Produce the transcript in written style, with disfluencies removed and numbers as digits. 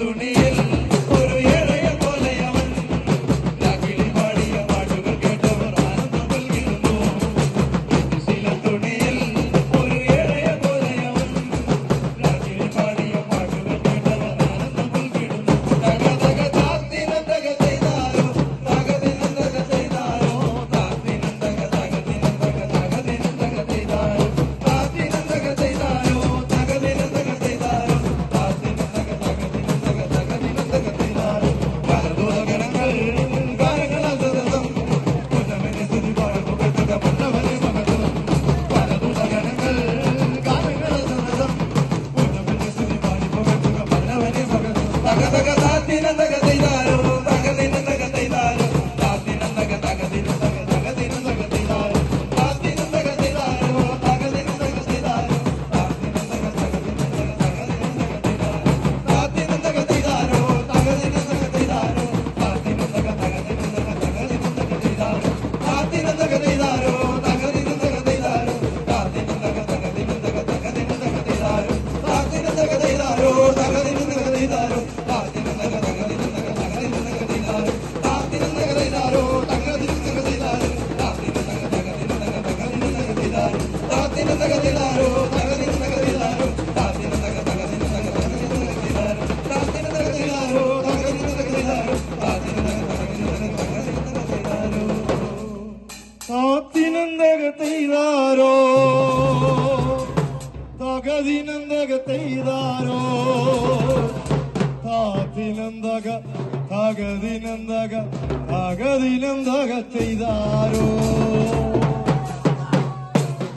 തുണിയിൽ ഒരു ഏഴയ പോലെ അവൻ രാഗിളി പാടിയ പാട്ടുകൾ കേട്ടവർ ആനന്ദം നൽകിയിരുന്നു. ശില തുണിയിൽ ഒരു ഏഴയ പോലെ അവൻ രാഗിളി പാടിയ പാട്ടുകൾ കേട്ടവർ ആനന്ദം നൽകിയിരുന്നു. തക തക താത്തിന തക ചെയ്താരോ തകതിന തക ചെയ്താരോ താത്തിന തക തകതിന തക തകതിന തക ചെയ്താരോ താത്തിന തക ചെയ്താരോ തകതിന തക ചെയ്താരോ താത്തിന തക തകതിന തക തകതിന തക ചെയ്താരോ പരദൂതഗണങ്ങൾ ഗാനങ്ങളാൽ സതതം പുനമനെ സ്തുതി പാടുകത്തക പല്ലവനെ മഹത്വം. പരദൂതഗണങ്ങൾ ഗാനങ്ങളാൽ സതതം പുനമനെ സ്തുതി പാടുകത്തക പല്ലവനെ മഹത്വം. തക തക താത്തിന തക ചെയ്താരോ തകതിന തക ചെയ്താരോ താത്തിന തക തകതിന തക തകതിന തക ചെയ്താരോ താത്തിന തക ചെയ്താരോ തകതിന തക ചെയ്താരോ താത്തിന തക തകതിന തക തകതിന തക ചെയ്താരോ താത്തിന തക ചെയ്താരോ തകതിന തക ചെയ്താരോ താത്തിന തക തകതിന തക തകതിന തക ചെയ്താരോ താത്തിന തക ചെയ്താരോ തകതിന തക ചെയ്താരോ താത്തിന തക തകതിന തക തകതിന തക ചെയ്താരോ താത്തിന തക ചെയ്താരോ തകതിന തക ചെയ്താരോ താത്തിന തക തകതിന തക തകതിന തക ചെയ്താരോ താത്തിന തക ചെയ്താരോ തകതിന തക ചെയ്താരോ താത്തിന തക തകതിന തക തകതിന തക ചെയ്താരോ താത്തിന തക ചെയ്താരോ തകതിന തക ചെയ്താരോ താത്തിന തക തകതിന തക തകതിന തക ചെയ്താരോ താത്തിന തക ചെയ്താരോ തകതിന തക ചെയ്താരോ താത്തിന തക തകതിന തക തകതിന തക ചെയ്താരോ താത്തിനന്തക ചെയ്താരോ തകതിനന്തക ചെയ്താരോ താത്തിനന്തക തകതിനന്തക തകതിനന്തക ചെയ്താരോ